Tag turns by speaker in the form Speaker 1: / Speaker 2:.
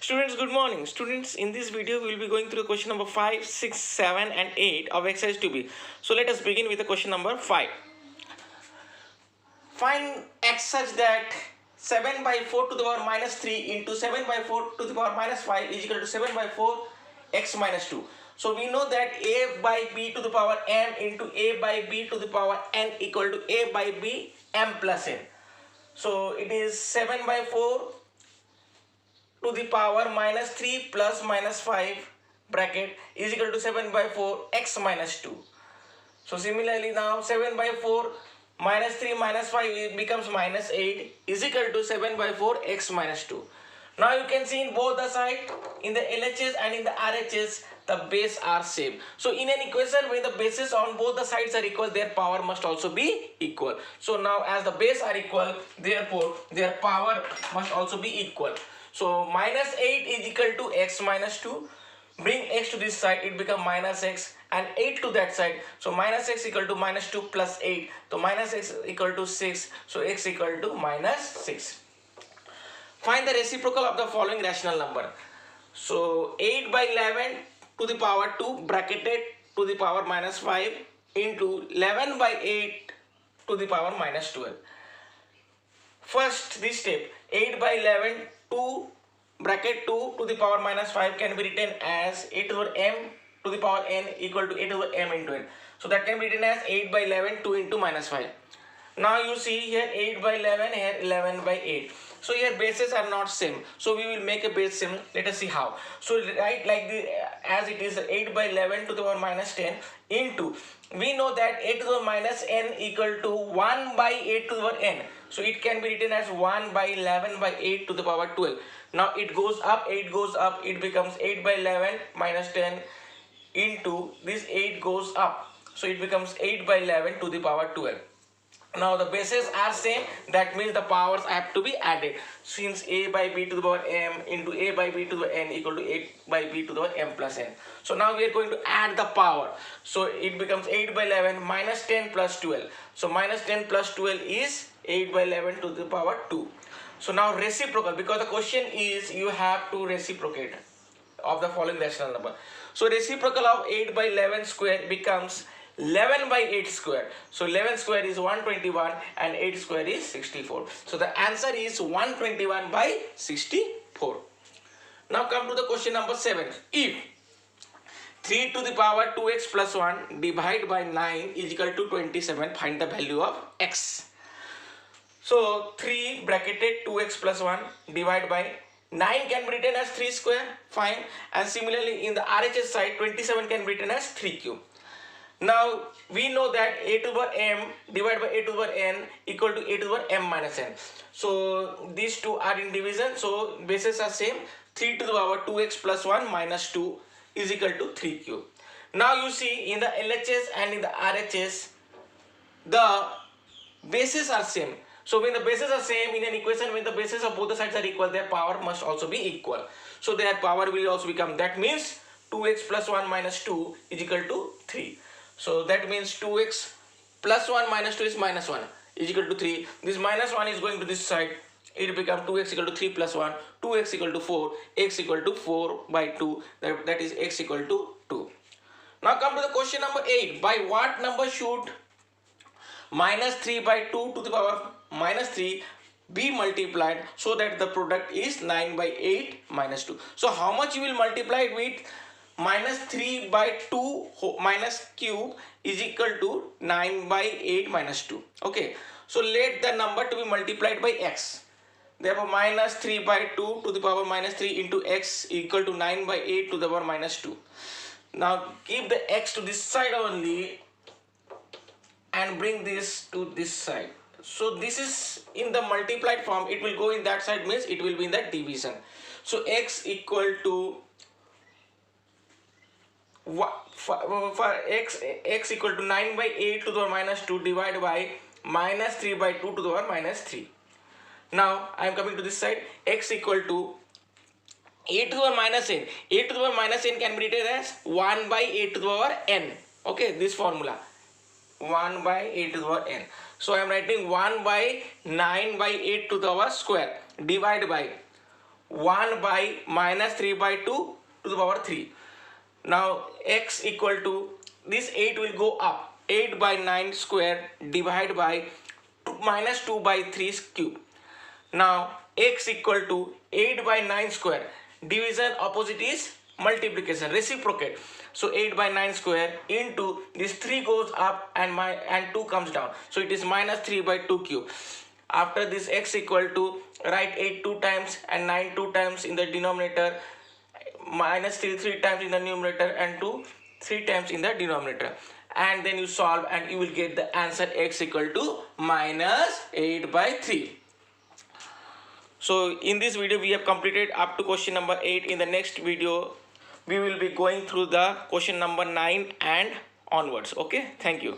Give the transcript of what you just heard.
Speaker 1: Students, good morning. Students, in this video, we will be going through question number 5, 6, 7 and 8 of exercise 2b. So let us begin with the question number 5. Find x such that 7 by 4 to the power minus 3 into 7 by 4 to the power minus 5 is equal to 7 by 4 x minus 2. So we know that a by b to the power m into a by b to the power n equal to a by b m plus n. So it is 7 by 4 to the power minus 3 plus minus 5 bracket is equal to 7 by 4 x minus 2. So similarly now 7 by 4 minus 3 minus 5 becomes minus 8 is equal to 7 by 4 x minus 2. Now you can see in both the side, in the LHS and in the RHS, the base are same. So in an equation when the bases on both the sides are equal, their power must also be equal. So now as the base are equal, therefore their power must also be equal. So minus 8 is equal to x minus 2. Bring x to this side, it becomes minus x, and 8 to that side. So minus x equal to minus 2 plus 8. So minus x equal to 6. So x equal to minus 6. Find the reciprocal of the following rational number. So 8 by 11 to the power 2 bracketed to the power minus 5 into 11 by 8 to the power minus 12. First this step, 8 by 11 2 bracket 2 to the power minus 5 can be written as a to the power m to the power n equal to a to the power m into n. So that can be written as 8 by 11 2 into minus 5. Now you see here 8 by 11, here 11 by 8. So here bases are not same. So we will make a base same. Let us see how. So write like the as it is 8 by 11 to the power minus 10 into, we know that a to the power minus n equal to 1 by 8 to the power n. So it can be written as 1 by 11 by 8 to the power 12. Now it goes up, 8 goes up, it becomes 8 by 11 minus 10 into this 8 goes up. So it becomes 8 by 11 to the power 12. Now the bases are same, that means the powers have to be added. Since a by b to the power m into a by b to the n equal to 8 by b to the power m plus n. So now we are going to add the power. So it becomes 8 by 11 minus 10 plus 12. So minus 10 plus 12 is 8 by 11 to the power 2. So now reciprocal, because the question is you have to reciprocate of the following rational number. So reciprocal of 8 by 11 square becomes 11 by 8 square. So 11 square is 121 and 8 square is 64. So the answer is 121 by 64. Now come to the question number 7. If 3 to the power 2x plus 1 divided by 9 is equal to 27, find the value of x. So 3 bracketed 2x plus 1 divided by 9 can be written as 3 square, fine. And similarly in the RHS side 27 can be written as 3 cube. Now we know that a to the power m divided by a to the power n equal to a to the power m minus n. So these two are in division, so bases are same. 3 to the power 2x plus 1 minus 2 is equal to 3 cube. Now you see in the LHS and in the RHS the bases are same. So when the bases are same in an equation, when the bases of both the sides are equal, their power must also be equal. So their power will also become, that means 2x plus 1 minus 2 is equal to 3. So that means 2x plus 1 minus 2 is minus 1 is equal to 3. This minus 1 is going to this side. It becomes 2x equal to 3 plus 1. 2x equal to 4. X equal to 4 by 2. That is x equal to 2. Now come to the question number 8. By what number should minus 3 by 2 to the power minus 3 be multiplied so that the product is 9 by 8 minus 2. So how much you will multiply it with? Minus 3 by 2 minus cube is equal to 9 by 8 minus 2. Okay, so let the number to be multiplied by x. Therefore minus 3 by 2 to the power minus 3 into x equal to 9 by 8 to the power minus 2. Now keep the x to this side only and bring this to this side. So this is in the multiplied form, it will go in that side, means it will be in that division. So x equal to for x equal to 9 by 8 to the power minus 2 divided by minus 3 by 2 to the power minus 3. Now I am coming to this side, x equal to 8 to the power minus n. 8 to the power minus n can be written as 1 by 8 to the power n. Okay, this formula 1 by 8 to the power n. So I am writing 1 by 9 by 8 to the power square divided by 1 by minus 3 by 2 to the power 3. Now x equal to, this 8 will go up, 8 by 9 square divided by minus 2 by 3 cube. Now x equal to 8 by 9 square, division opposite is multiplication, reciprocate. So 8 by 9 square into this 3 goes up and 2 comes down, so it is minus 3 by 2 cube. After this x equal to, write 8 2 times and 9 2 times in the denominator, minus 3 3 times in the numerator and 2 3 times in the denominator, and then you solve and you will get the answer x equal to minus 8 by 3. So in this video we have completed up to question number 8. In the next video we will be going through the question number 9 and onwards. Okay, thank you.